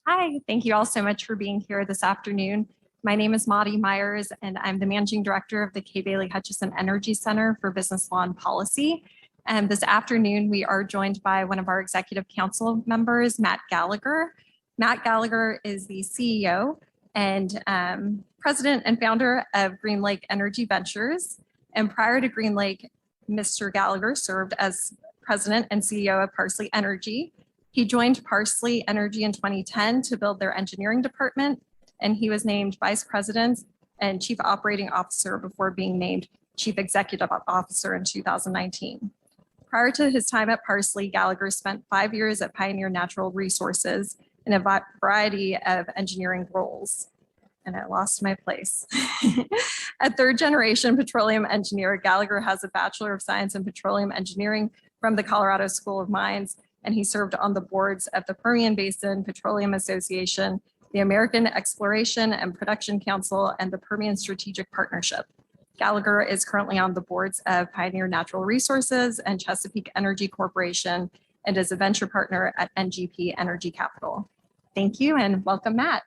Hi, thank you all so much for being here this afternoon. My name is Maudie Myers, and I'm the Managing Director of the K. Bailey Hutchison Energy Center for Business Law and Policy. And this afternoon, we are joined by one of our Executive Council members, Matt Gallagher. Matt Gallagher is the CEO and President and founder of Green Lake Energy Ventures. And prior to Green Lake, Mr. Gallagher served as President and CEO of Parsley Energy. He joined Parsley Energy in 2010 to build their engineering department, and he was named Vice President and Chief Operating Officer before being named Chief Executive Officer in 2019. Prior to his time at Parsley, Gallagher spent 5 years at Pioneer Natural Resources in a variety of engineering roles. And I lost my place. A third-generation petroleum engineer, Gallagher has a Bachelor of Science in Petroleum Engineering from the Colorado School of Mines, and he served on the boards of the Permian Basin Petroleum Association, the American Exploration and Production Council, and the Permian Strategic Partnership. Gallagher is currently on the boards of Pioneer Natural Resources and Chesapeake Energy Corporation, and is a venture partner at NGP Energy Capital. Thank you, and welcome, Matt.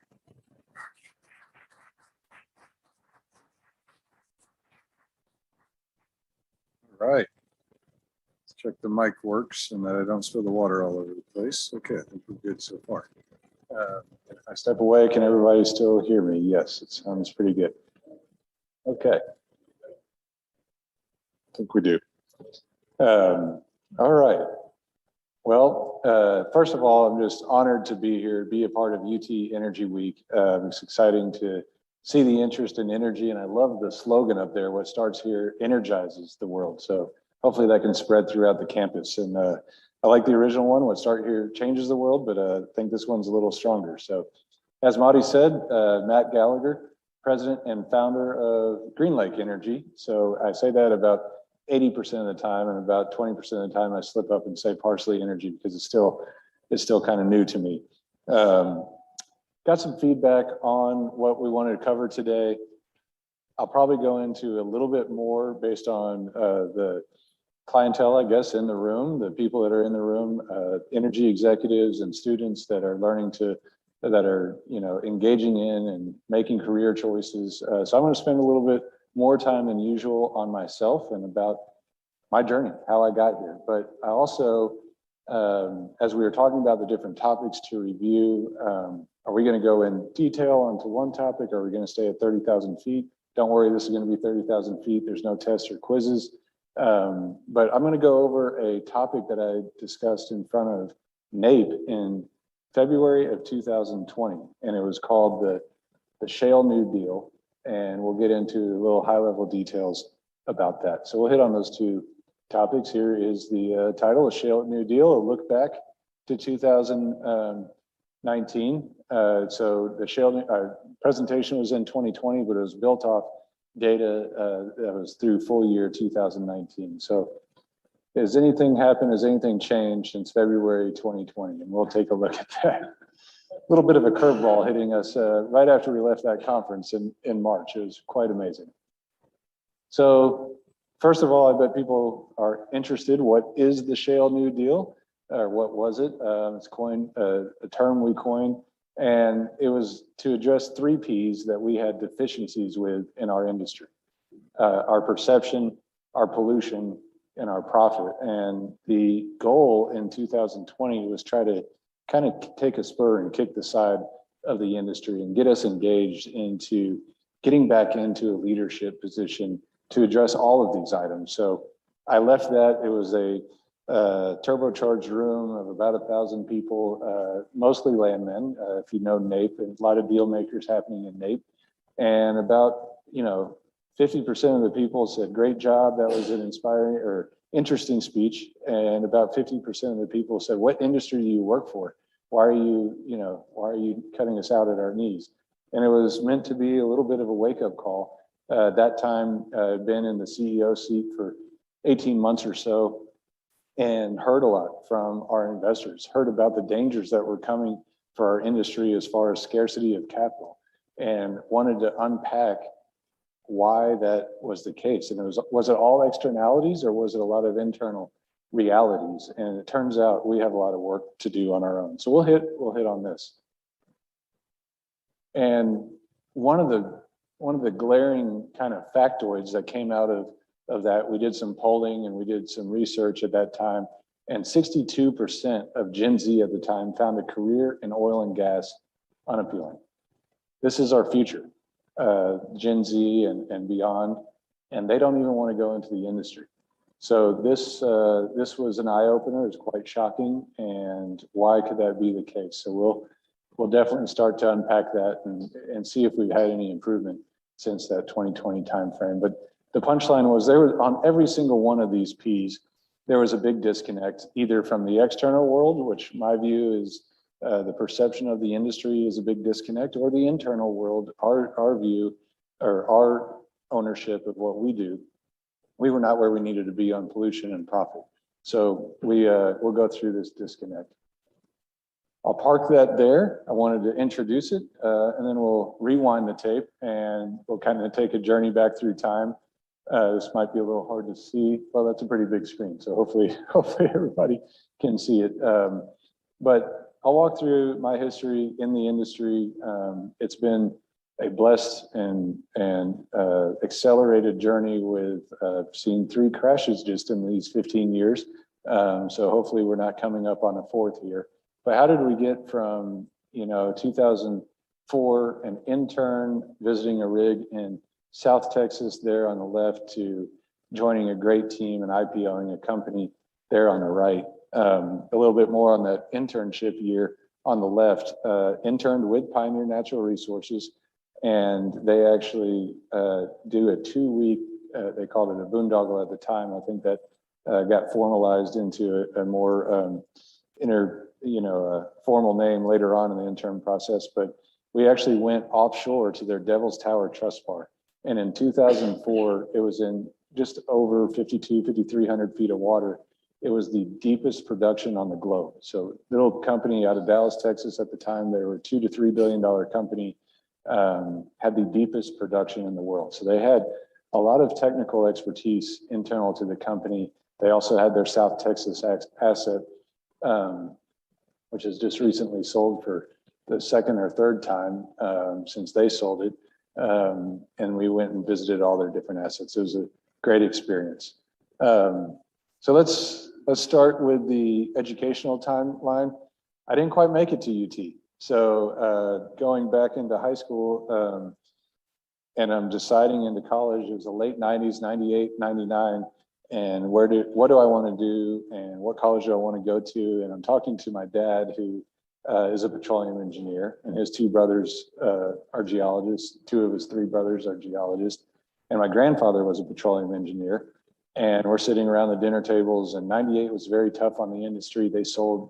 All right. Check the mic works and that I don't spill the water all over the place. Okay, I think we're good so far. If I step away, can everybody still hear me? Yes, it sounds pretty good. Okay. I think we do. All right. Well, first of all, I'm just honored to be here, be a part of UT Energy Week. It's exciting to see the interest in energy, and I love the slogan up there, what starts here energizes the world. So hopefully that can spread throughout the campus. And I like the original one, what start here changes the world, but I think this one's a little stronger. So as Maudie said, Matt Gallagher, President and founder of Green Lake Energy. So I say that about 80% of the time, and about 20% of the time I slip up and say Parsley Energy because it's still kind of new to me. Got some feedback on what we wanted to cover today. I'll probably go into a little bit more based on the clientele, I guess, in the room, the people that are in the room, energy executives and students that are learning that are, engaging in and making career choices. So I'm going to spend a little bit more time than usual on myself and about my journey, how I got here. But I also, as we were talking about the different topics to review, are we going to go in detail onto one topic? Or are we going to stay at 30,000 feet? Don't worry, this is going to be 30,000 feet. There's no tests or quizzes. But I'm going to go over a topic that I discussed in front of NAPE in February of 2020, and it was called the Shale New Deal, and we'll get into a little high-level details about that. So we'll hit on those two topics. Here is the title, A Shale New Deal, a look back to 2019. So the shale presentation was in 2020, but it was built off data that was through full year 2019. So has anything happened? Has anything changed since February 2020? And we'll take a look at that. A little bit of a curveball hitting us right after we left that conference in March. It was quite amazing. So first of all, I bet people are interested. What is the Shale New Deal? Or what was it? It's a term we coined. And it was to address 3 Ps that we had deficiencies with in our industry. Our perception, our pollution, and our profit. And the goal in 2020 was try to kind of take a spur and kick the side of the industry and get us engaged into getting back into a leadership position to address all of these items. So I left that. It was a turbocharged room of about 1,000 people, mostly landmen, if you know NAPE, and a lot of deal makers happening in NAPE. And about, 50% of the people said, great job, that was an inspiring or interesting speech. And about 50% of the people said, what industry do you work for? Why are you cutting us out at our knees? And it was meant to be a little bit of a wake-up call. That time, I'd been in the CEO seat for 18 months or so, and heard a lot from our investors, heard about the dangers that were coming for our industry as far as scarcity of capital, and wanted to unpack why that was the case. And was it all externalities, or was it a lot of internal realities? And it turns out we have a lot of work to do on our own. So we'll hit on this. And one of the glaring kind of factoids that came out of that, we did some polling and we did some research at that time, and 62% of Gen Z at the time found a career in oil and gas unappealing. This is our future, Gen Z and beyond, and they don't even want to go into the industry. So this was an eye-opener. It's quite shocking, and why could that be the case? So we'll definitely start to unpack that and see if we've had any improvement since that 2020 timeframe. But the punchline was there was on every single one of these P's, there was a big disconnect, either from the external world, which my view is the perception of the industry is a big disconnect, or the internal world, our view or our ownership of what we do. We were not where we needed to be on pollution and profit. So we'll go through this disconnect. I'll park that there. I wanted to introduce it, and then we'll rewind the tape and we'll kind of take a journey back through time. This might be a little hard to see. Well, that's a pretty big screen, so hopefully everybody can see it. But I'll walk through my history in the industry. It's been a blessed and accelerated journey with seeing 3 crashes just in these 15 years. So hopefully we're not coming up on a 4th here. But how did we get from 2004, an intern visiting a rig in South Texas there on the left, to joining a great team and IPOing a company there on the right? A little bit more on that internship year on the left. Interned with Pioneer Natural Resources, and they actually do a 2-week, they called it a boondoggle at the time. I think that got formalized into a more formal name later on in the intern process. But we actually went offshore to their Devil's Tower truss bar. And in 2004, it was in just over 5,300 feet of water. It was the deepest production on the globe. So little company out of Dallas, Texas at the time, they were a $2 to $3 billion company, had the deepest production in the world. So they had a lot of technical expertise internal to the company. They also had their South Texas asset, which has just recently sold for the 2nd or 3rd time since they sold it. And we went and visited all their different assets. It was a great experience. So let's start with the educational timeline. I didn't quite make it to UT. So going back into high school, and I'm deciding into college, it was the late 90s, 98, 99. And what do I want to do, and what college do I want to go to? And I'm talking to my dad, who is a petroleum engineer, and his 2 brothers are geologists. 2 of his 3 brothers are geologists. And my grandfather was a petroleum engineer. And we're sitting around the dinner tables, and 98 was very tough on the industry. They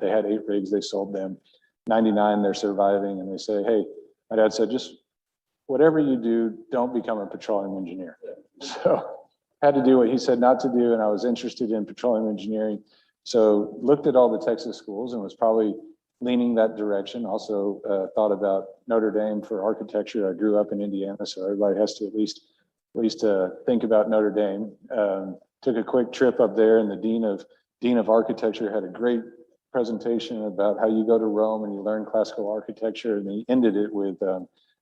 had 8 rigs, they sold them. 99, they're surviving, and they say, hey, my dad said, just whatever you do, don't become a petroleum engineer. So had to do what he said not to do, and I was interested in petroleum engineering. So looked at all the Texas schools and was probably leaning that direction. Also thought about Notre Dame for architecture. I grew up in Indiana, so everybody has to at least think about Notre Dame. Took a quick trip up there, and the dean of architecture had a great presentation about how you go to Rome and you learn classical architecture, and he ended it with,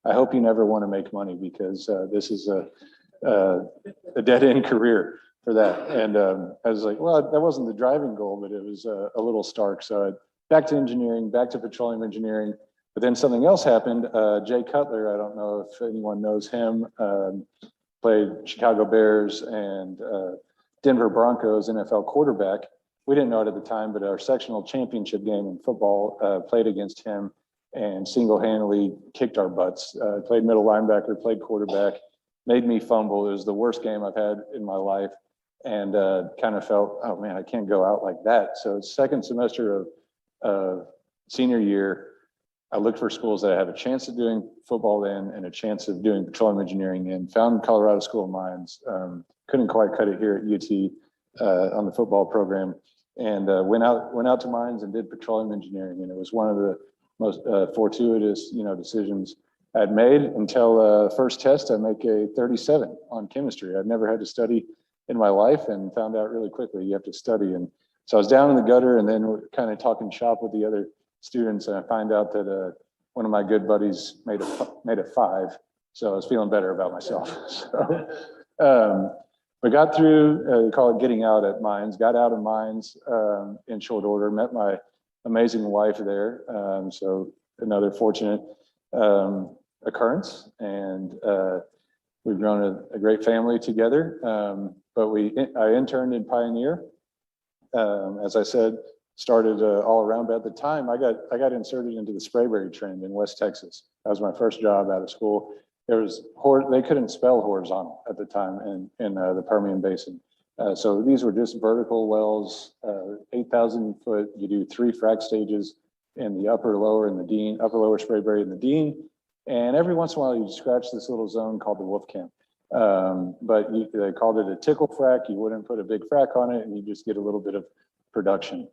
I hope you never want to make money, because this is a dead-end career for that. And I was like, well, that wasn't the driving goal, but it was a little stark. So back to engineering, back to petroleum engineering. But then something else happened. Jay Cutler, I don't know if anyone knows him, played Chicago Bears and Denver Broncos NFL quarterback. We didn't know it at the time, but our sectional championship game in football played against him and single-handedly kicked our butts. Played middle linebacker, played quarterback, made me fumble. It was the worst game I've had in my life, and kind of felt, oh man, I can't go out like that. So 2nd semester of senior year, I looked for schools that I have a chance of doing football in and a chance of doing petroleum engineering in. Found Colorado School of Mines. Couldn't quite cut it here at UT on the football program, and went out to mines and did petroleum engineering. And it was one of the most fortuitous, decisions I'd made until first test. I make a 37 on chemistry. I'd never had to study in my life, and found out really quickly you have to study. And so I was down in the gutter, and then we're kind of talking shop with the other students, and I find out that one of my good buddies made a 5. So I was feeling better about myself. So, we got through, we call it getting out at mines, got out of mines in short order, met my amazing wife there. So another fortunate occurrence. And we've grown a great family together. But I interned in Pioneer. As I said, started all around, but at the time I got inserted into the Sprayberry trend in West Texas. That was my first job out of school. They couldn't spell horizontal at the time in the Permian Basin. So these were just vertical wells, 8,000 foot. You do 3 frac stages in the upper lower Sprayberry and the Dean. And every once in a while you scratch this little zone called the Wolfcamp. But they called it a tickle frac. You wouldn't put a big frac on it and you just get a little bit of production.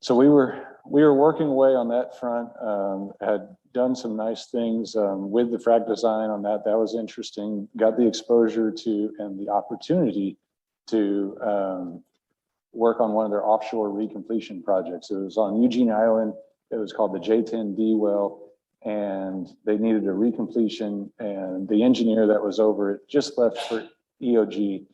So we were working away on that front, had done some nice things with the frac design on that. That was interesting. Got the exposure to and the opportunity to work on one of their offshore recompletion projects. It was on Eugene Island. It was called the J10D well, and they needed a recompletion, and the engineer that was over it just left for EOG.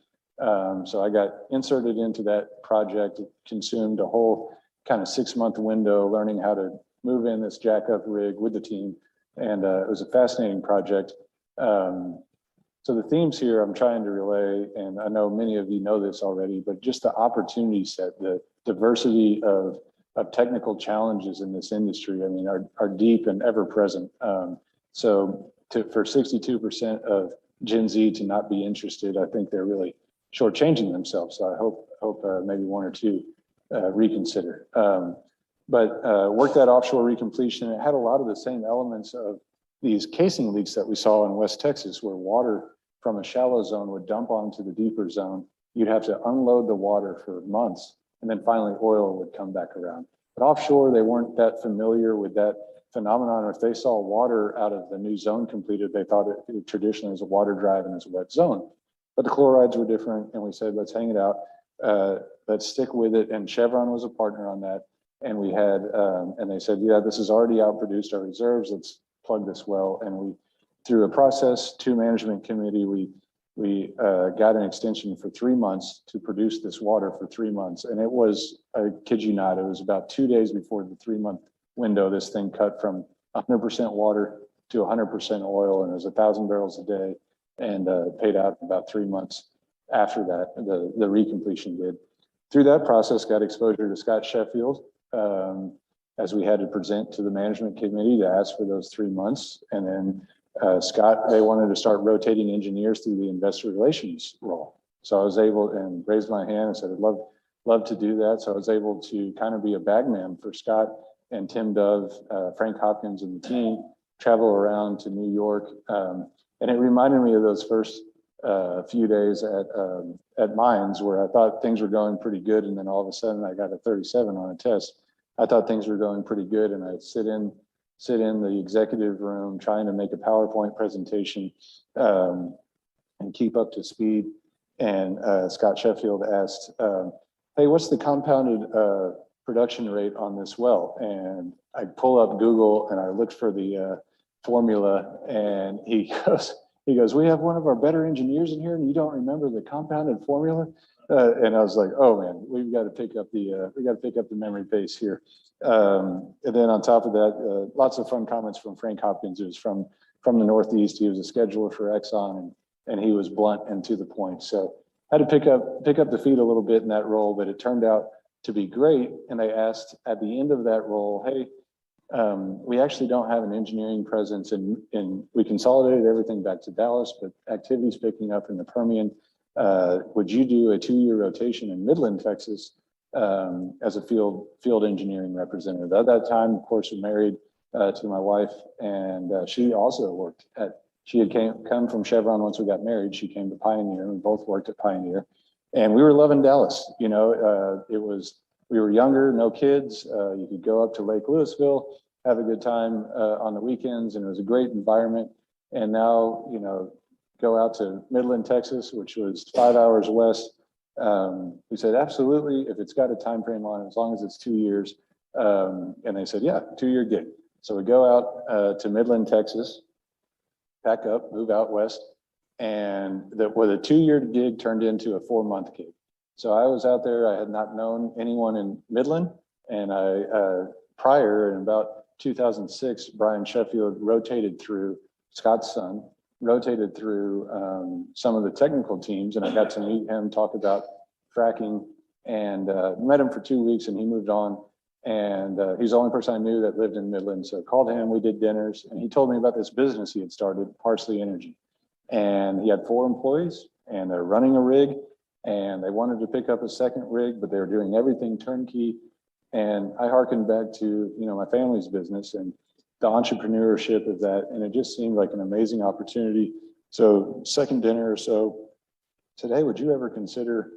So I got inserted into that project. It consumed a whole kind of 6-month window learning how to move in this jackup rig with the team. And it was a fascinating project. So the themes here I'm trying to relay, and I know many of you know this already, but just the opportunity set, the diversity of technical challenges in this industry, I mean, are deep and ever present. So for 62% of Gen Z to not be interested, I think they're really shortchanging themselves. So I hope maybe 1 or 2 reconsider. But worked that offshore recompletion. It had a lot of the same elements of these casing leaks that we saw in West Texas, where water from a shallow zone would dump onto the deeper zone. You'd have to unload the water for months, and then finally oil would come back around. But offshore, they weren't that familiar with that phenomenon. If they saw water out of the new zone completed, they thought it traditionally was a water drive and it's a wet zone. But the chlorides were different, and we said, let's hang it out. Let's stick with it. And Chevron was a partner on that. And we had, and they said, yeah, this has already outproduced our reserves. Let's plug this well. And we, through a process to management committee, we got an extension for 3 months to produce this water for 3 months. And it was, I kid you not, it was about 2 days before the 3-month window. This thing cut from 100% water to 100% oil, and it was 1,000 barrels a day, and paid out about 3 months after that, the recompletion did. Through that process, got exposure to Scott Sheffield, as we had to present to the management committee to ask for those 3 months. And then Scott, they wanted to start rotating engineers through the investor relations role. So I was able, and raised my hand and said, I'd love to do that. So I was able to kind of be a bagman for Scott and Tim Dove, Frank Hopkins and the team, travel around to New York. And it reminded me of those first few days at mines, where I thought things were going pretty good, and then all of a sudden I got a 37 on a test. I thought things were going pretty good, and I'd sit in the executive room trying to make a PowerPoint presentation and keep up to speed. And Scott Sheffield asked, hey, what's the compounded production rate on this well? And I pull up Google and I looked for the formula, and he goes, we have one of our better engineers in here and you don't remember the compounded formula? And I was like, oh man, we've got to pick up the memory pace here. And then on top of that, lots of fun comments from Frank Hopkins, who's from the Northeast. He was a scheduler for Exxon, and he was blunt and to the point. So I had to pick up the feet a little bit in that role, but it turned out to be great. And they asked at the end of that role, hey, we actually don't have an engineering presence, and we consolidated everything back to Dallas, but activity's picking up in the Permian. Would you do a 2-year rotation in Midland, Texas, as a field engineering representative? At that time, of course, we're married to my wife, and she also worked she had come from Chevron once we got married. She came to Pioneer, and we both worked at Pioneer, and we were loving Dallas. You know, we were younger, no kids. You could go up to Lake Louisville, have a good time on the weekends, and it was a great environment. And now, you know, go out to Midland, Texas, which was 5 hours west. We said, absolutely, if it's got a time frame on it, as long as it's 2 years. And they said, yeah, 2-year gig. So we go out to Midland, Texas, pack up, move out west, and with a 2-year gig turned into a 4-month gig. So I was out there. I had not known anyone in Midland, and prior in about 2006, Brian Sheffield rotated through Scott's son, rotated through some of the technical teams, and I got to meet him, talk about fracking, and met him for 2 weeks, and he moved on. And he's the only person I knew that lived in Midland. So I called him, we did dinners, and he told me about this business he had started, Parsley Energy. And he had 4 employees, and they're running a rig, and they wanted to pick up a second rig, but they were doing everything turnkey. And I hearkened back to, my family's business and the entrepreneurship of that. And it just seemed like an amazing opportunity. So second dinner or so, said, hey, would you ever consider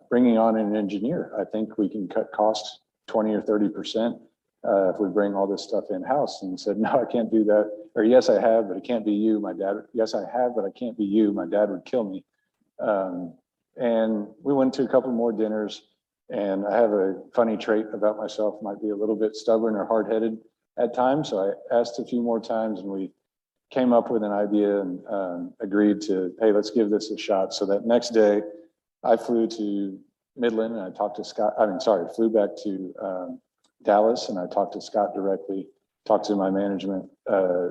bringing on an engineer? I think we can cut costs 20 or 30% if we bring all this stuff in-house. And he said, no, I can't do that. Or yes, I have, but it can't be you. My dad, yes, I have, but I can't be you. My dad would kill me. And we went to a couple more dinners. And I have a funny trait about myself, might be a little bit stubborn or hard-headed at times. So I asked a few more times, and we came up with an idea and agreed to, hey, let's give this a shot. So that next day I flew to Midland and I talked to Scott, flew back to Dallas, and I talked to Scott directly, talked to my management,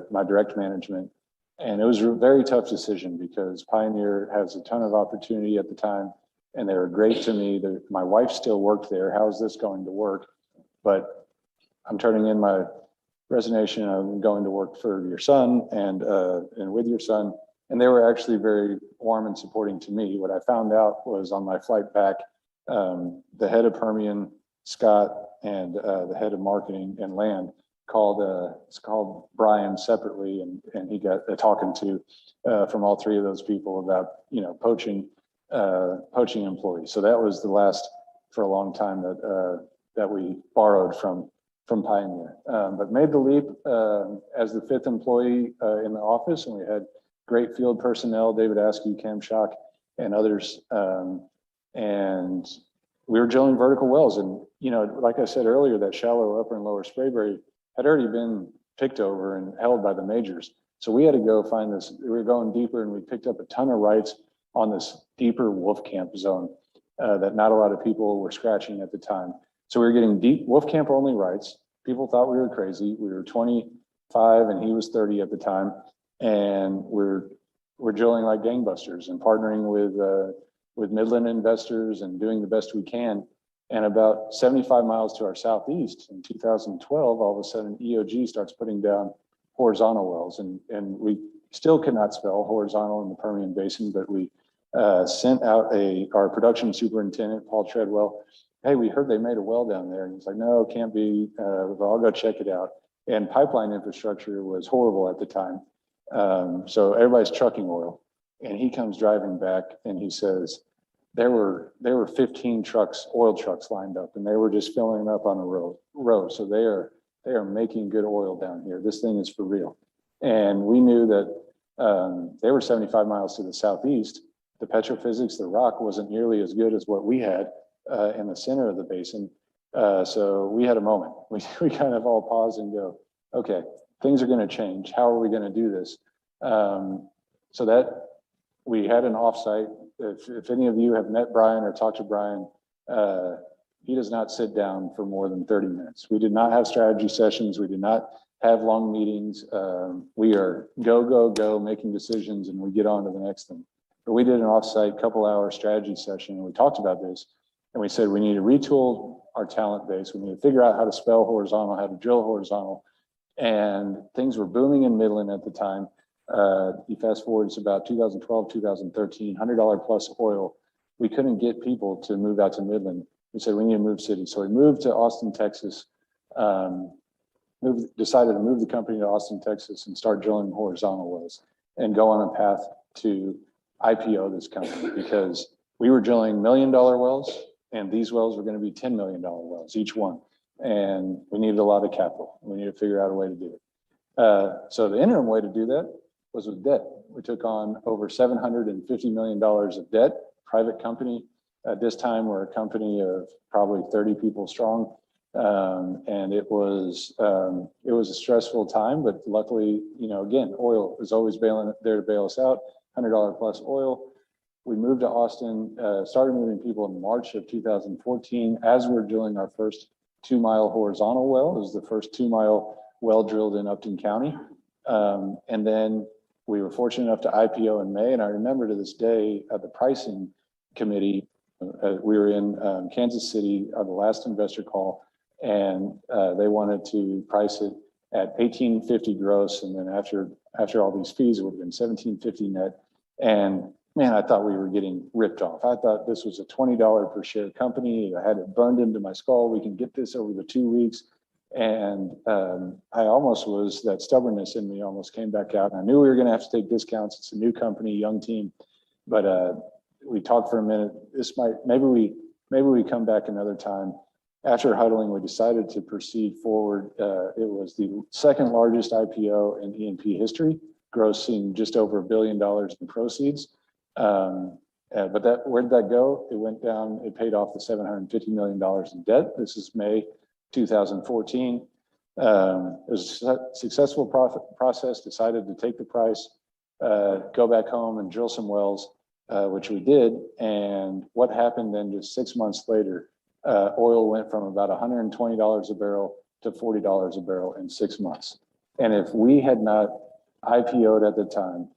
my direct management. And it was a very tough decision because Pioneer has a ton of opportunity at the time, and they were great to me. My wife still worked there. How is this going to work? But I'm turning in my resignation. I'm going to work for your son and with your son. And they were actually very warm and supporting to me. What I found out was on my flight back, the head of Permian, Scott, and the head of marketing and land called Brian separately, and he got talking to from all 3 of those people about poaching employees. So that was the last for a long time that we borrowed from Pioneer, but made the leap as the 5th employee in the office, and we had great field personnel, David Askew, Cam Schock, and others, and we were drilling vertical wells. And like I said earlier, that shallow upper and lower Sprayberry had already been picked over and held by the majors. So we had to go find this. We were going deeper, and we picked up a ton of rights on this deeper Wolfcamp zone that not a lot of people were scratching at the time. So we were getting deep Wolfcamp only rights. People thought we were crazy. We were 25 and he was 30 at the time. And we're drilling like gangbusters and partnering with Midland investors and doing the best we can. And about 75 miles to our southeast in 2012, all of a sudden EOG starts putting down horizontal wells, and we still cannot spell horizontal in the Permian Basin, but we sent out our production superintendent, Paul Treadwell. Hey, we heard they made a well down there. And he's like, no, it can't be, but I'll go check it out. And pipeline infrastructure was horrible at the time. So everybody's trucking oil. And he comes driving back and he says, there were 15 oil trucks lined up, and they were just filling up on a row. So they are making good oil down here. This thing is for real. And we knew that they were 75 miles to the southeast. The petrophysics, the rock wasn't nearly as good as what we had in the center of the basin. So we had a moment. We kind of all pause and go, okay, things are going to change. How are we going to do this? So that we had an offsite. If any of you have met Brian or talked to Brian, he does not sit down for more than 30 minutes. We did not have strategy sessions. We did not have long meetings. We are go, making decisions, and we get on to the next thing. But we did an offsite couple-hour strategy session, and we talked about this. And we said we need to retool our talent base. We need to figure out how to spell horizontal, how to drill horizontal. And things were booming in Midland at the time. You fast forward, it's about 2012, 2013, $100 plus oil. We couldn't get people to move out to Midland. We said we need to move cities. So we moved to Austin, Texas, decided to move the company to Austin, Texas, and start drilling horizontal wells and go on a path to IPO this company, because we were drilling $1 million wells, and these wells were going to be $10 million wells, each one. And we needed a lot of capital. We needed to figure out a way to do it. So the interim way to do that was with debt. We took on over $750 million of debt, private company. At this time, we're a company of probably 30 people strong. And it was was a stressful time, but luckily, again, oil is always there to bail us out, $100 plus oil. We moved to Austin, started moving people in March of 2014 as we're drilling our first 2-mile horizontal well. It was the first 2-mile well drilled in Upton County. And then we were fortunate enough to IPO in May. And I remember to this day at the pricing committee, we were in Kansas City on the last investor call, and they wanted to price it at $18.50 gross. And then after all these fees, it would have been $17.50 net. And man, I thought we were getting ripped off. I thought this was a $20 per share company. I had it burned into my skull. We can get this over the 2 weeks. And I almost was, that stubbornness in me almost came back out. And I knew we were going to have to take discounts. It's a new company, young team. But we talked for a minute. Maybe we come back another time. After huddling, we decided to proceed forward. It was the second largest IPO in E&P history, grossing just over $1 billion in proceeds. But where did that go? It went down. It paid off the $750 million in debt. This is May 2014. It was a successful process. Decided to take the price, go back home and drill some wells, which we did. And what happened then? Just 6 months later, oil went from about $120 a barrel to $40 a barrel in 6 months. And if we had not IPO'd at the time,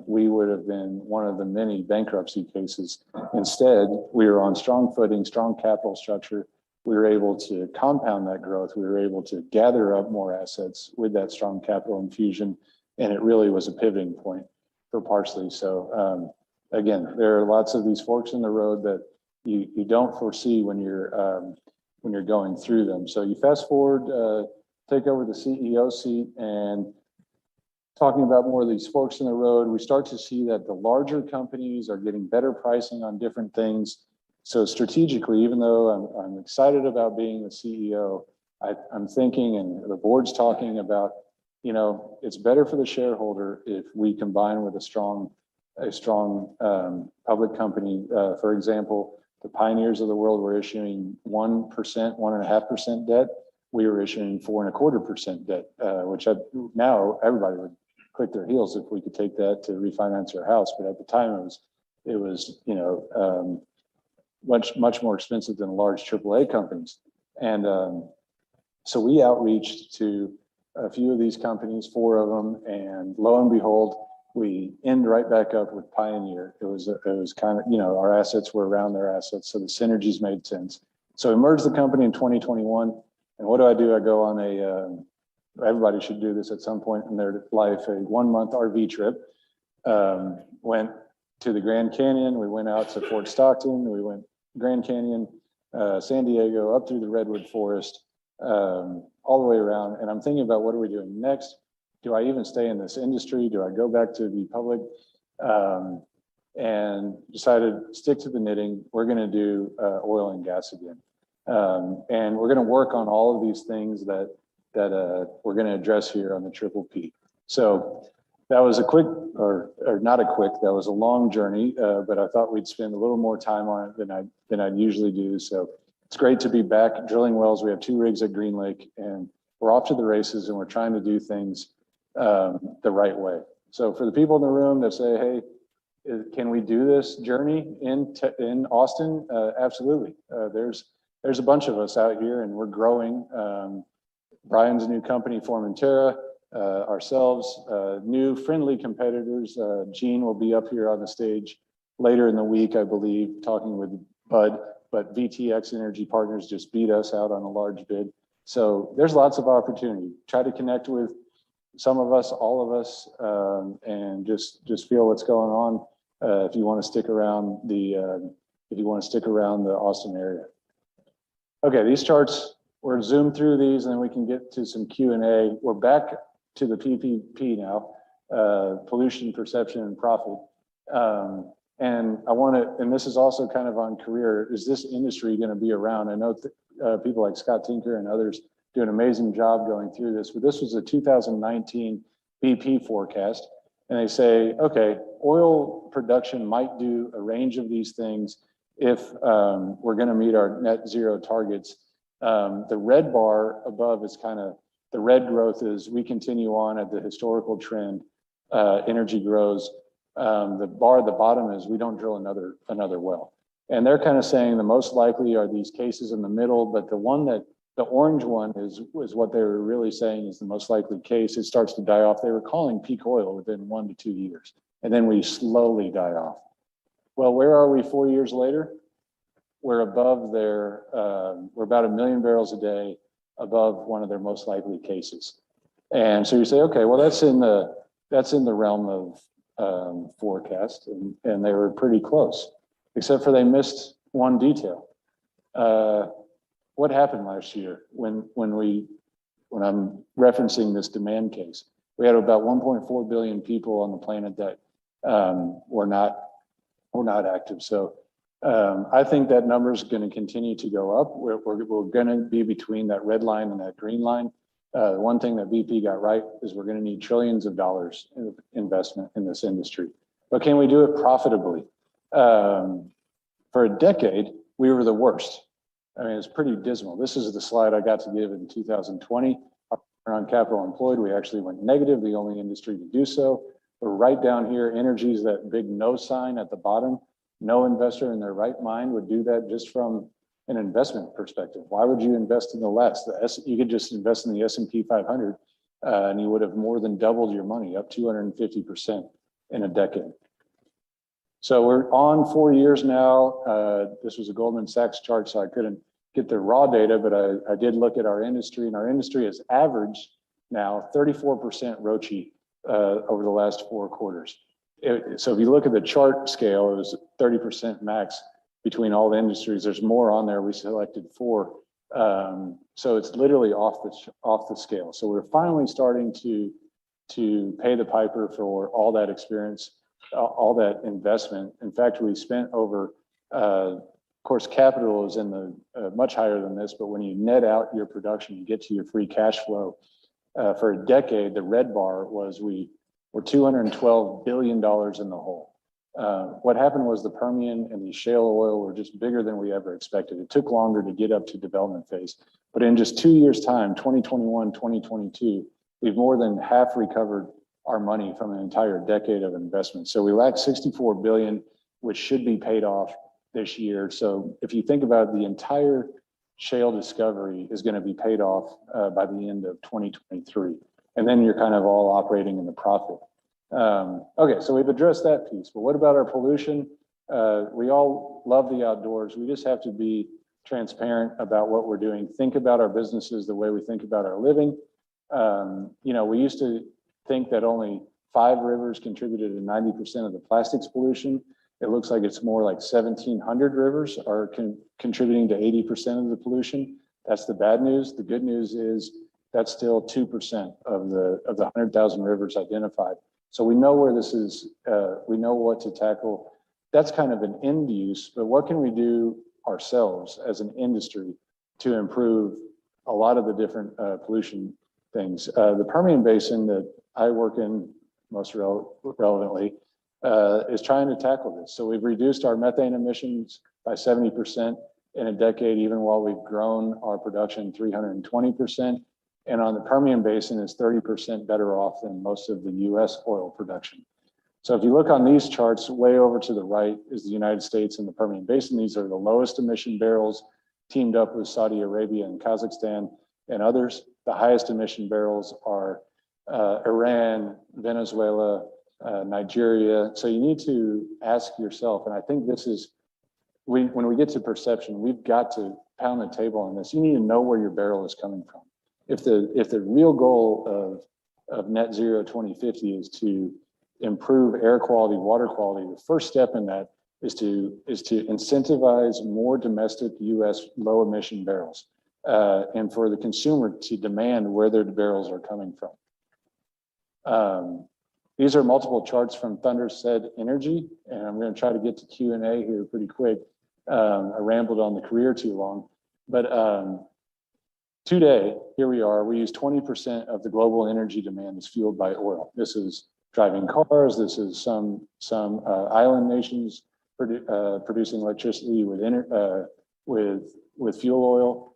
we would have been one of the many bankruptcy cases. Instead, we were on strong footing, strong capital structure. We were able to compound that growth. We were able to gather up more assets with that strong capital infusion. And it really was a pivoting point for Parsley. So again, there are lots of these forks in the road that you don't foresee when you're going through them. So you fast forward, take over the CEO seat, and talking about more of these forks in the road, we start to see that the larger companies are getting better pricing on different things. So strategically, even though I'm excited about being the CEO, I'm thinking, and the board's talking about, it's better for the shareholder if we combine with a strong public company. For example, the pioneers of the world were issuing 1%, 1.5% debt. We were issuing 4.25% debt, which now everybody would click their heels if we could take that to refinance our house. But at the time, it was much more expensive than large AAA companies. And so we outreached to a few of these companies, 4 of them, and lo and behold, we end right back up with Pioneer. It was kind of, our assets were around their assets, so the synergies made sense. So we merged the company in 2021. And what do? I go on everybody should do this at some point in their life, a 1-month RV trip. Went to the Grand Canyon. We went out to Fort Stockton. We went Grand Canyon, San Diego, up through the Redwood Forest, all the way around. And I'm thinking about, what are we doing next? Do I even stay in this industry? Do I go back to the public? And decided stick to the knitting. We're going to do oil and gas again. And we're going to work on all of these things that we're going to address here on the Triple P. So that was a quick, or not a quick, that was a long journey, but I thought we'd spend a little more time on it than I'd usually do. So it's great to be back drilling wells. We have 2 rigs at Green Lake, and we're off to the races, and we're trying to do things the right way. So for the people in the room that say, hey, can we do this journey in Austin? Absolutely. There's a bunch of us out here, and we're growing. Brian's new company, Formentera, ourselves, new friendly competitors. Gene will be up here on the stage later in the week, I believe, talking with Bud, but VTX Energy Partners just beat us out on a large bid. So there's lots of opportunity. Try to connect with some of us, all of us, and just feel what's going on if you want to stick around the Austin area. Okay, these charts, we're zoom through these, and then we can get to some Q&A. We're back to the PPP now, pollution, perception, and profit. And I want to, and this is also kind of on career, is this industry going to be around? I know people like Scott Tinker and others do an amazing job going through this, but this was a 2019 BP forecast. And they say, okay, oil production might do a range of these things if we're going to meet our net zero targets. The red bar above is kind of The red growth is we continue on at the historical trend. Energy grows. The bar at the bottom is we don't drill another well. And they're kind of saying the most likely are these cases in the middle, but the orange one is what they were really saying is the most likely case. It starts to die off. They were calling peak oil within 1 to 2 years, and then we slowly die off. Well, where are we 4 years later? We're above we're about 1 million barrels a day above one of their most likely cases. And so you say, okay, well, that's in the realm of forecast, and they were pretty close, except for they missed one detail. What happened last year when I'm referencing this demand case? We had about 1.4 billion people on the planet that were not active. So I think that number is going to continue to go up. We're going to be between that red line and that green line. One thing that BP got right is we're going to need trillions of dollars in investment in this industry. But can we do it profitably? For a decade, we were the worst. I mean, it's pretty dismal. This is the slide I got to give in 2020. On capital employed, we actually went negative, the only industry to do so. We're right down here. Energy is that big no sign at the bottom. No investor in their right mind would do that just from an investment perspective. Why would you invest in the less? You could just invest in the S&P 500 and you would have more than doubled your money, up 250% in a decade. So we're on 4 years now. This was a Goldman Sachs chart, so I couldn't get the raw data, but I did look at our industry, and our industry has averaged now 34% ROCE over the last 4 quarters. So if you look at the chart scale, it was 30% max between all the industries. There's more on there. We selected 4. So it's literally off the scale. So we're finally starting to pay the piper for all that experience, all that investment. In fact, we spent over, of course, capital is in the much higher than this, but when you net out your production, you get to your free cash flow. For a decade, the red bar was we're $212 billion in the hole. What happened was the Permian and the shale oil were just bigger than we ever expected. It took longer to get up to development phase. But in just 2 years' time, 2021, 2022, we've more than half recovered our money from an entire decade of investment. So we lack 64 billion, which should be paid off this year. So if you think about the entire shale discovery is going to be paid off by the end of 2023. And then you're kind of all operating in the profit. Okay, so we've addressed that piece, but what about our pollution? We all love the outdoors. We just have to be transparent about what we're doing. Think about our businesses the way we think about our living. We used to think that only 5 rivers contributed to 90% of the plastics pollution. It looks like it's more like 1,700 rivers are contributing to 80% of the pollution. That's the bad news. The good news is that's still 2% of the 100,000 rivers identified. So we know where this is, we know what to tackle. That's kind of an end use, but what can we do ourselves as an industry to improve a lot of the different pollution things? The Permian Basin that I work in most relevantly is trying to tackle this. So we've reduced our methane emissions by 70% in a decade, even while we've grown our production 320%. And on the Permian Basin is 30% better off than most of the US oil production. So if you look on these charts, way over to the right is the United States and the Permian Basin. These are the lowest emission barrels, teamed up with Saudi Arabia and Kazakhstan and others. The highest emission barrels are Iran, Venezuela, Nigeria. So you need to ask yourself, and I think this is, when we get to perception, we've got to pound the table on this. You need to know where your barrel is coming from. If the real goal of net zero 2050 is to improve air quality, water quality, the first step in that is to incentivize more domestic US low emission barrels, and for the consumer to demand where their barrels are coming from. These are multiple charts from Thunder Said Energy, and I'm going to try to get to Q&A here pretty quick. I rambled on the career too long, but today, here we are, we use 20% of the global energy demand is fueled by oil. This is driving cars, this is some island nations producing electricity with fuel oil.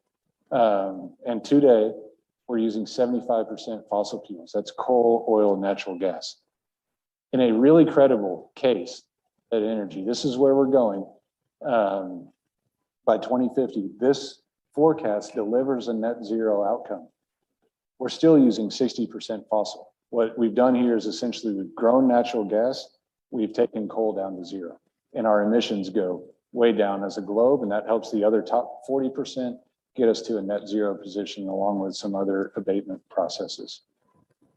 And today, we're using 75% fossil fuels. That's coal, oil, and natural gas. In a really credible case at energy, this is where we're going. By 2050, this forecast delivers a net zero outcome. We're still using 60% fossil. What we've done here is essentially we've grown natural gas, we've taken coal down to zero, and our emissions go way down as a globe, and that helps the other top 40% get us to a net zero position along with some other abatement processes.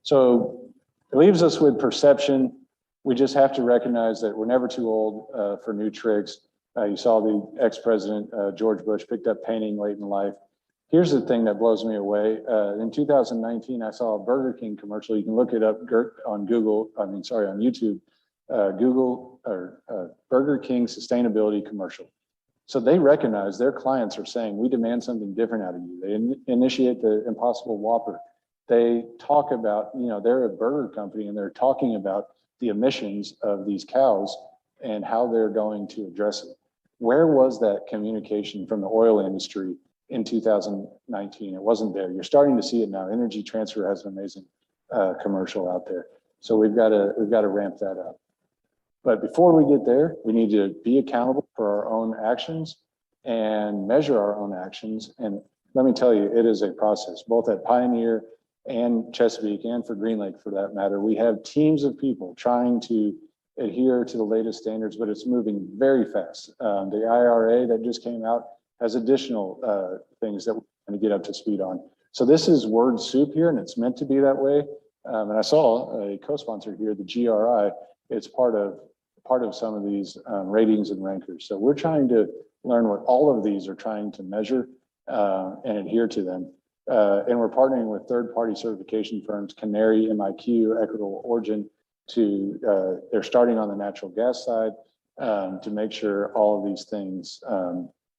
So it leaves us with perception. We just have to recognize that we're never too old for new tricks. You saw the ex-president, George Bush, picked up painting late in life. Here's the thing that blows me away. In 2019, I saw a Burger King commercial. You can look it up on on YouTube. Burger King sustainability commercial. So they recognize their clients are saying, we demand something different out of you. They initiate the Impossible Whopper. They talk about, they're a burger company and they're talking about the emissions of these cows and how they're going to address it. Where was that communication from the oil industry in 2019? It wasn't there. You're starting to see it now. Energy Transfer has an amazing commercial out there. So we've got to ramp that up. But before we get there, we need to be accountable for our own actions and measure our own actions. And let me tell you, it is a process, both at Pioneer and Chesapeake and for Green Lake for that matter. We have teams of people trying to adhere to the latest standards, but it's moving very fast. The IRA that just came out has additional things that we're going to get up to speed on. So this is word soup here, and it's meant to be that way. And I saw a co-sponsor here, the GRI. It's part of some of these ratings and rankers. So we're trying to learn what all of these are trying to measure and adhere to them. And we're partnering with third-party certification firms, Canary, MIQ, Equitable Origin, they're starting on the natural gas side to make sure all of these things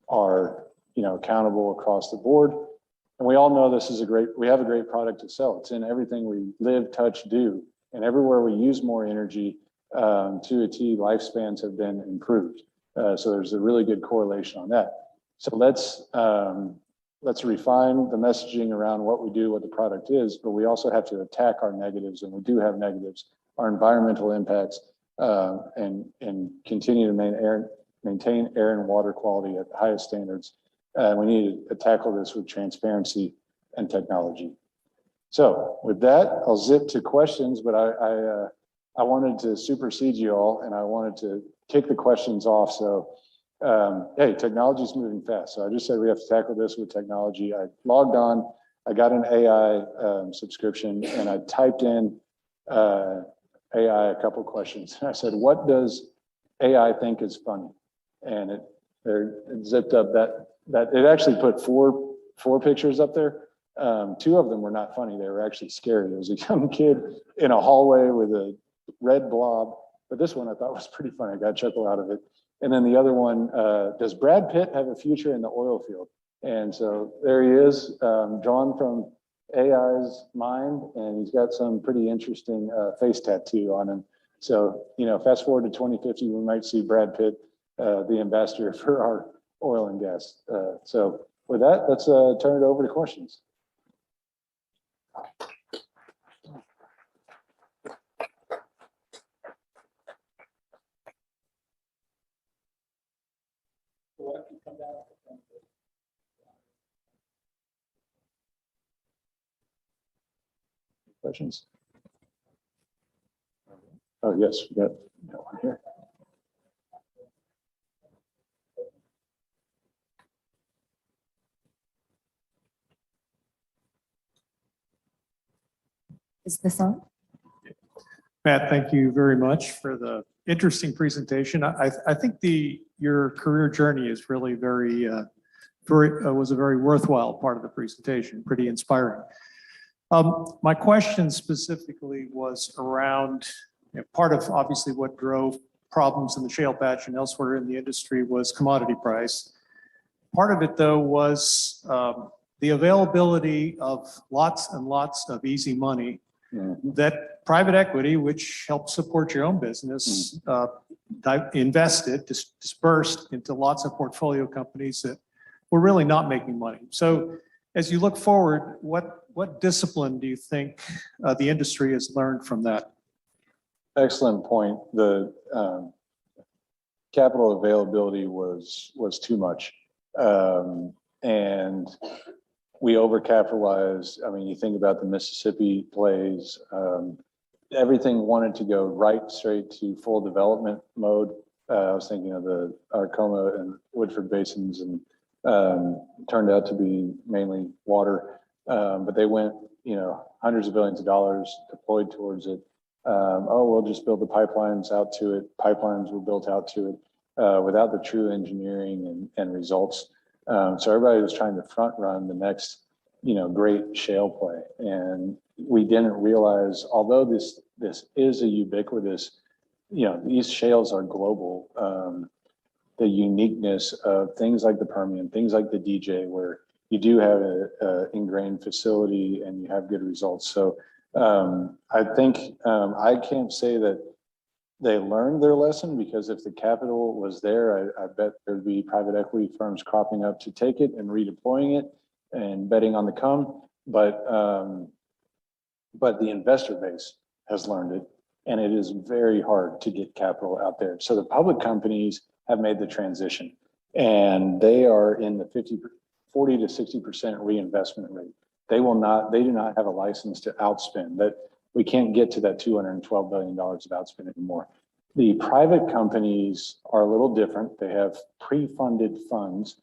are accountable across the board. And we all know we have a great product to sell. It's in everything we live, touch, do. And everywhere we use more energy, to a T, lifespans have been improved. So there's a really good correlation on that. So let's refine the messaging around what we do, what the product is, but we also have to attack our negatives, and we do have negatives, our environmental impacts, and continue to maintain air and water quality at the highest standards. We need to tackle this with transparency and technology. So with that, I'll zip to questions, but I wanted to supersede you all, and I wanted to kick the questions off. So, hey, technology is moving fast. So I just said we have to tackle this with technology. I logged on, I got an AI subscription, and I typed in AI a couple questions. I said, what does AI think is funny? And it zipped up that it actually put four pictures up there. Two of them were not funny. They were actually scary. There was a young kid in a hallway with a red blob, but this one I thought was pretty funny. I got a chuckle out of it. And then the other one, does Brad Pitt have a future in the oil field? And so there he is, drawn from AI's mind, and he's got some pretty interesting face tattoo on him. So, fast forward to 2050, we might see Brad Pitt, the ambassador for our oil and gas. So with that, let's turn it over to questions. Questions? Oh, yes, we got one here. Is this on? Matt, thank you very much for the interesting presentation. I think your career journey is really was a very worthwhile part of the presentation, pretty inspiring. My question specifically was around part of obviously what drove problems in the shale patch and elsewhere in the industry was commodity price. Part of it though was the availability of lots and lots of easy money that private equity, which helped support your own business, invested, dispersed into lots of portfolio companies that were really not making money. So As you look forward, what discipline do you think the industry has learned from that? Excellent point. The capital availability was too much. And we overcapitalized. I mean, you think about the Mississippi plays, everything wanted to go right straight to full development mode. I was thinking of the Arcoma and Woodford basins, and turned out to be mainly water. But they went, hundreds of billions of dollars deployed towards it. We'll just build the pipelines out to it. Pipelines were built out to it without the true engineering and results. So everybody was trying to front run the next, great shale play. And we didn't realize, although this is a ubiquitous, these shales are global, the uniqueness of things like the Permian, things like the DJ, where you do have a ingrained facility and you have good results. So I think I can't say that they learned their lesson, because if the capital was there, I bet there'd be private equity firms cropping up to take it and redeploying it and betting on the come. But the investor base has learned it, and it is very hard to get capital out there. So the public companies have made the transition, and they are in the 40 to 60% reinvestment rate. They do not have a license to outspend. That we can't get to that $212 billion of outspend anymore. The private companies are a little different. They have pre-funded funds,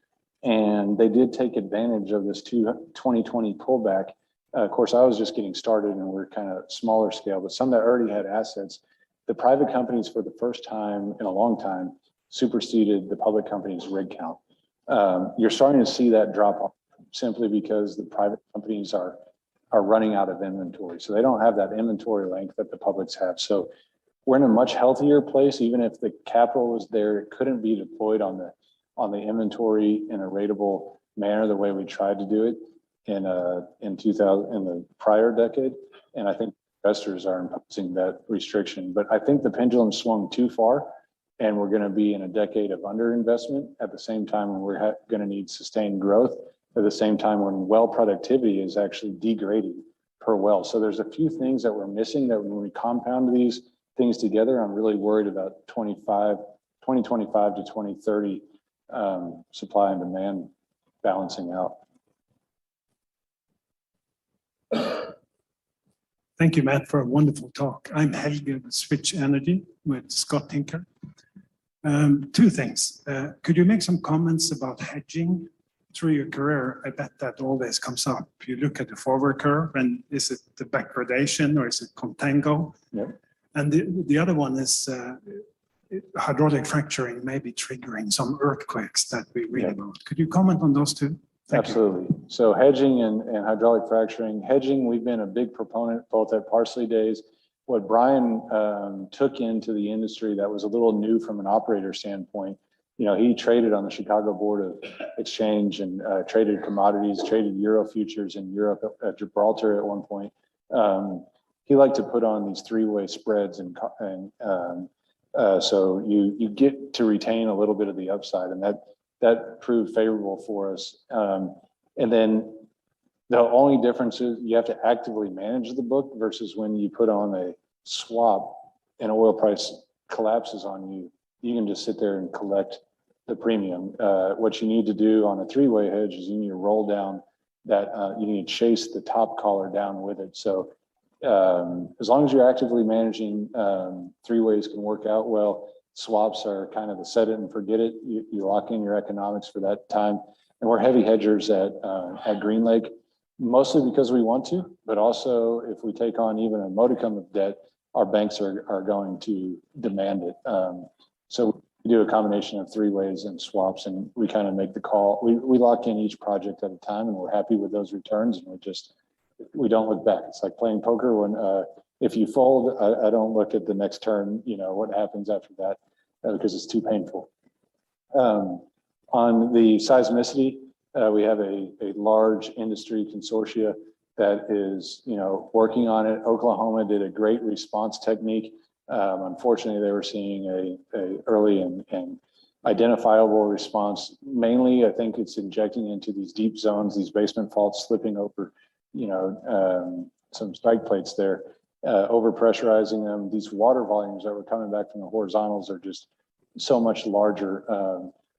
and they did take advantage of this 2020 pullback. Of course, I was just getting started and we're kind of smaller scale, but some that already had assets, the private companies for the first time in a long time superseded the public companies' rig count. You're starting to see that drop off simply because the private companies are running out of inventory. So they don't have that inventory length that the publics have. So we're in a much healthier place. Even if the capital was there, it couldn't be deployed on the inventory in a ratable manner the way we tried to do it in the prior decade. And I think investors are imposing that restriction. But I think the pendulum swung too far, and we're going to be in a decade of underinvestment at the same time when we're going to need sustained growth, at the same time when well productivity is actually degrading per well. So there's a few things that we're missing that when we compound these things together, I'm really worried about 2025 to 2030 supply and demand balancing out. Thank you, Matt, for a wonderful talk. I'm Helge with Switch Energy with Scott Tinker. Two things. Could you make some comments about hedging through your career? I bet that always comes up. You look at the forward curve, and is it the backwardation or is it contango? Yeah. And the other one is hydraulic fracturing may be triggering some earthquakes that we read about. Could you comment on those two? Absolutely. So hedging and hydraulic fracturing. Hedging, we've been a big proponent both at Parsley Days. What Brian took into the industry that was a little new from an operator standpoint, he traded on the Chicago Board of Exchange and traded commodities, traded Euro futures in Europe at Gibraltar at one point. He liked to put on these three-way spreads, so you get to retain a little bit of the upside, and that proved favorable for us. And then the only difference is you have to actively manage the book versus when you put on a swap and oil price collapses on you, you can just sit there and collect the premium. What you need to do on a three-way hedge is you need to roll down that, you need to chase the top collar down with it. So as long as you're actively managing, three ways can work out well. Swaps are kind of the set it and forget it. You lock in your economics for that time. And we're heavy hedgers at Green Lake, mostly because we want to, but also if we take on even a modicum of debt, our banks are going to demand it. So we do a combination of three ways and swaps, and we kind of make the call. We lock in each project at a time, and we're happy with those returns, and we don't look back. It's like playing poker when if you fold, I don't look at the next turn, what happens after that, because it's too painful. On the seismicity, we have a large industry consortia that is, working on it. Oklahoma did a great response technique. Unfortunately, they were seeing a early and identifiable response. Mainly, I think it's injecting into these deep zones, these basement faults, slipping over, some strike plates there, over pressurizing them. These water volumes that were coming back from the horizontals are just so much larger.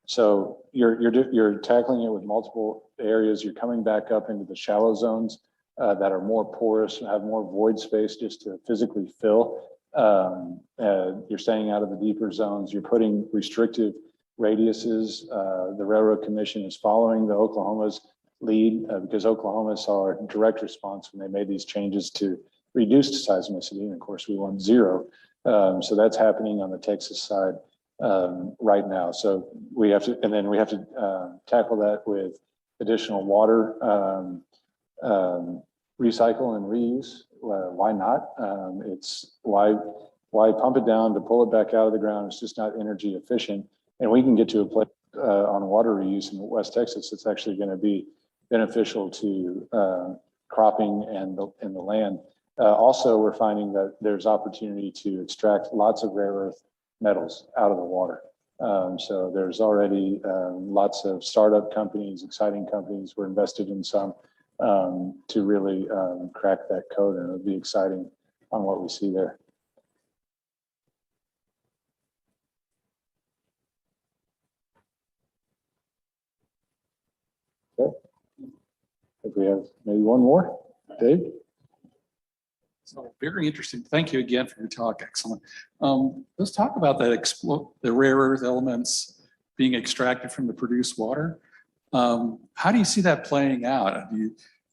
So you're tackling it with multiple areas. You're coming back up into the shallow zones that are more porous and have more void space just to physically fill. You're staying out of the deeper zones. You're putting restrictive radiuses. The Railroad Commission is following the Oklahoma's lead because Oklahoma saw a direct response when they made these changes to reduce seismicity. And of course, we want zero. So that's happening on the Texas side right now. So we have to, and then we have to tackle that with additional water, recycle and reuse. Why not? It's why pump it down to pull it back out of the ground? It's just not energy efficient. And we can get to a place on water reuse in West Texas that's actually going to be beneficial to cropping and the land. Also, we're finding that there's opportunity to extract lots of rare earth metals out of the water. So there's already lots of startup companies, exciting companies. We're invested in some to really crack that code, and it'll be exciting on what we see there. Okay. If we have maybe one more, Dave. So very interesting. Thank you again for your talk. Excellent. Let's talk about that the rare earth elements being extracted from the produced water. How do you see that playing out?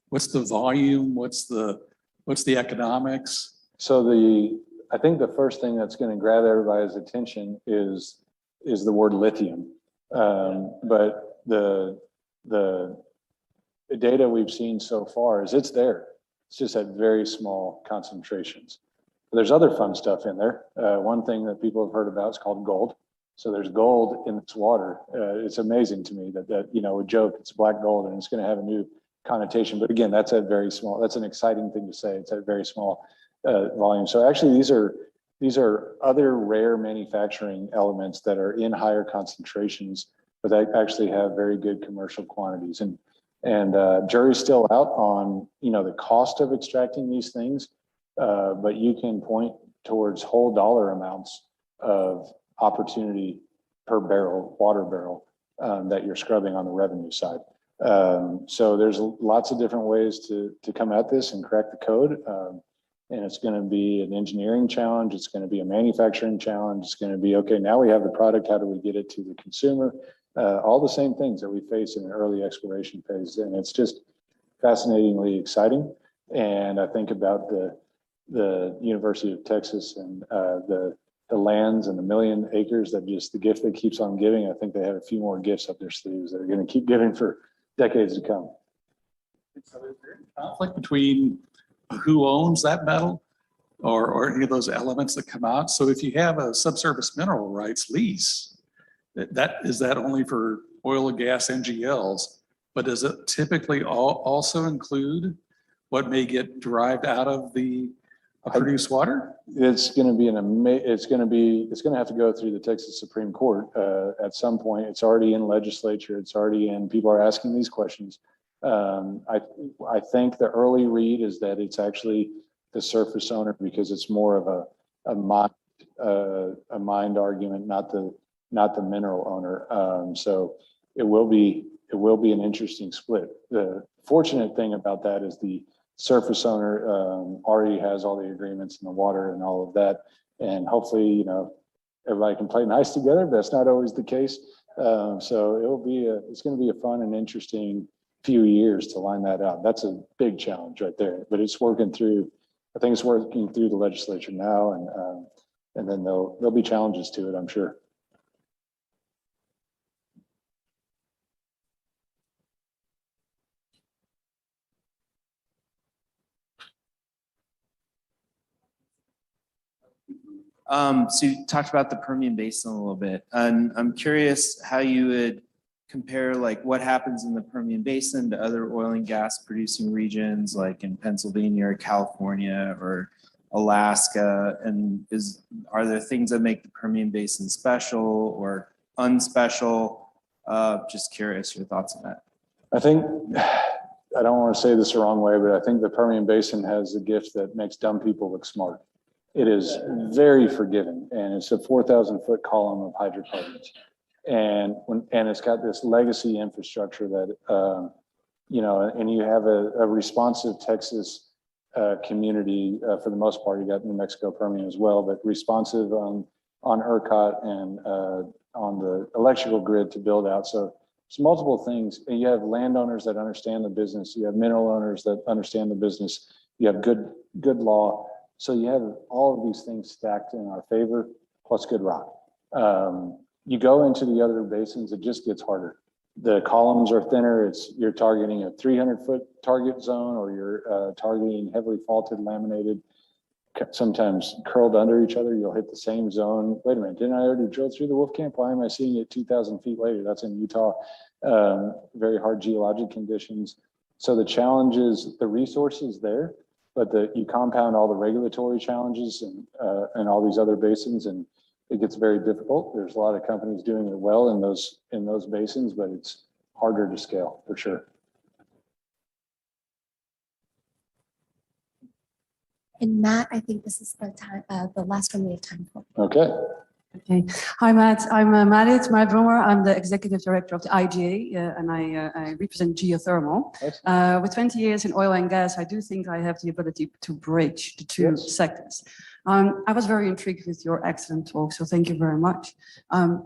What's the volume? What's the economics? So I think the first thing that's going to grab everybody's attention is the word lithium. But the data we've seen so far is it's there. It's just at very small concentrations. There's other fun stuff in there. One thing that people have heard about is called gold. So there's gold in this water. It's amazing to me that a joke, it's black gold and it's going to have a new connotation. But again, that's at very small. That's an exciting thing to say. It's at very small volume. So actually, these are other rare manufacturing elements that are in higher concentrations, but that actually have very good commercial quantities. And jury's still out on the cost of extracting these things, but you can point towards whole dollar amounts of opportunity per barrel, water barrel, that you're scrubbing on the revenue side. So there's lots of different ways to come at this and crack the code. And it's going to be an engineering challenge. It's going to be a manufacturing challenge. It's going to be, okay, now we have the product. How do we get it to the consumer? All the same things that we face in the early exploration phase. And it's just fascinatingly exciting. And I think about the University of Texas and the lands and the 1 million acres that just the gift that keeps on giving. I think they have a few more gifts up their sleeves that are going to keep giving for decades to come. So is there a conflict between who owns that metal or any of those elements that come out? So if you have a subsurface mineral rights lease, is that only for oil and gas NGLs, but does it typically also include what may get derived out of the produced water? It's going to be it's going to have to go through the Texas Supreme Court at some point. It's already in legislature. It's already in. People are asking these questions. I think the early read is that it's actually the surface owner because it's more of a mind argument, not the mineral owner. So it will be an interesting split. The fortunate thing about that is the surface owner already has all the agreements in the water and all of that, and hopefully everybody can play nice together, but that's not always the case. So it's going to be a fun and interesting few years to line that out. That's a big challenge right there, but it's working through. I think it's working through the legislature now, and then there'll be challenges to it, I'm sure. So you talked about the Permian Basin a little bit, and I'm curious how you would compare like what happens in the Permian Basin to other oil and gas producing regions like in Pennsylvania or California or Alaska, and are there things that make the Permian Basin special, or unspecial? Just curious your thoughts on that. I think, I don't want to say this the wrong way, but I think the Permian Basin has a gift that makes dumb people look smart. It is very forgiving, and it's a 4,000-foot column of hydrocarbons. And it's got this legacy infrastructure that, you know, and you have a responsive Texas community for the most part. You got New Mexico Permian as well, but responsive on ERCOT and on the electrical grid to build out. So it's multiple things. And you have landowners that understand the business. You have mineral owners that understand the business. You have good law. So you have all of these things stacked in our favor, plus good rock. You go into the other basins, it just gets harder. The columns are thinner. You're targeting a 300-foot target zone, or you're targeting heavily faulted, laminated, sometimes curled under each other. You'll hit the same zone. Wait a minute, didn't I already drill through the Wolfcamp? Why am I seeing it 2,000 feet later? That's in Utah. Very hard geologic conditions. So the challenge is the resources there, but you compound all the regulatory challenges and all these other basins, and it gets very difficult. There's a lot of companies doing it well in those basins, but it's harder to scale for sure. And Matt, I think this is the time, the last one we have time for. Okay. Okay. Hi, Matt. I'm Marit Brummer. I'm the executive director of the IGA, and I represent geothermal. With 20 years in oil and gas, I do think I have the ability to bridge the two sectors. I was very intrigued with your excellent talk, so thank you very much.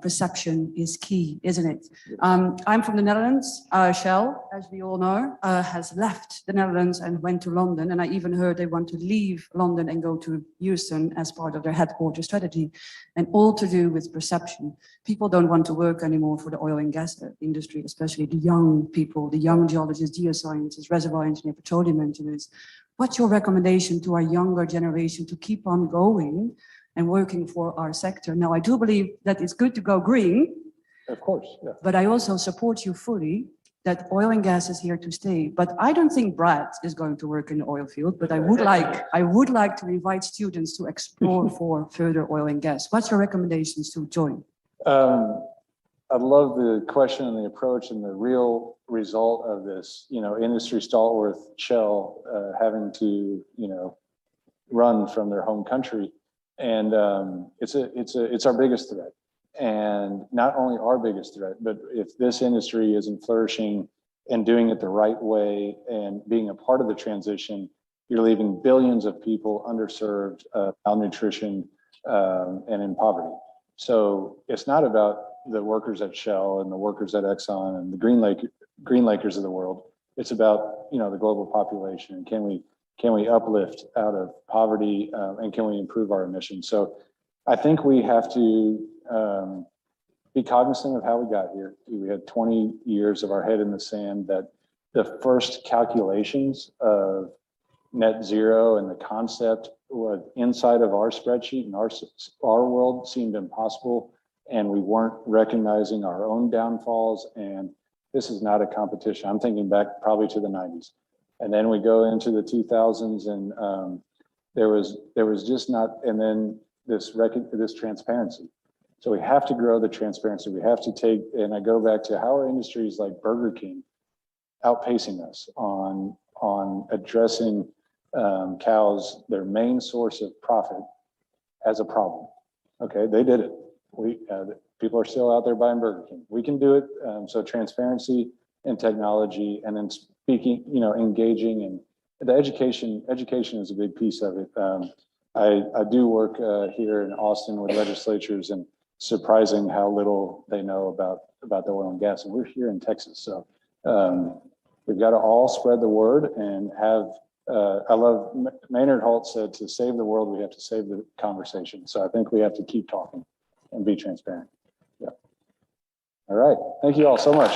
Perception is key, isn't it? I'm from the Netherlands. Shell, as we all know, has left the Netherlands and went to London, and I even heard they want to leave London and go to Houston as part of their headquarters strategy, and all to do with perception. People don't want to work anymore for the oil and gas industry, especially the young people, the young geologists, geoscientists, reservoir engineers, petroleum engineers. What's your recommendation to our younger generation to keep on going and working for our sector? Now, I do believe that it's good to go green. Of course, yeah. But I also support you fully that oil and gas is here to stay. But I don't think Brad is going to work in the oil field, but I would like to invite students to explore for further oil and gas. What's your recommendations to join? I love the question and the approach and the real result of this, you know, industry stalwart Shell having to, you know, run from their home country. And it's our biggest threat. And not only our biggest threat, but if this industry isn't flourishing and doing it the right way and being a part of the transition, you're leaving billions of people underserved, malnutrition, and in poverty. So it's not about the workers at Shell and the workers at Exxon and the Green Lakers of the world. It's about, you know, the global population. Can we uplift out of poverty and can we improve our emissions? So I think we have to be cognizant of how we got here. We had 20 years of our head in the sand that the first calculations of net zero and the concept was inside of our spreadsheet and our world seemed impossible. And we weren't recognizing our own downfalls. And this is not a competition. I'm thinking back probably to the 90s. And then we go into the 2000s and there was just not, and then this transparency. So we have to grow the transparency. We have to take, and I go back to how are industries like Burger King outpacing us on addressing cows, their main source of profit, as a problem. Okay, they did it. People are still out there buying Burger King. We can do it. So transparency and technology, and then speaking, you know, engaging, and the education is a big piece of it. I do work here in Austin with legislatures, and surprising how little they know about the oil and gas. And we're here in Texas, so we've got to all spread the word and have. I love Maynard Holt said, to save the world, we have to save the conversation. So I think we have to keep talking and be transparent. Yeah. All right. Thank you all so much.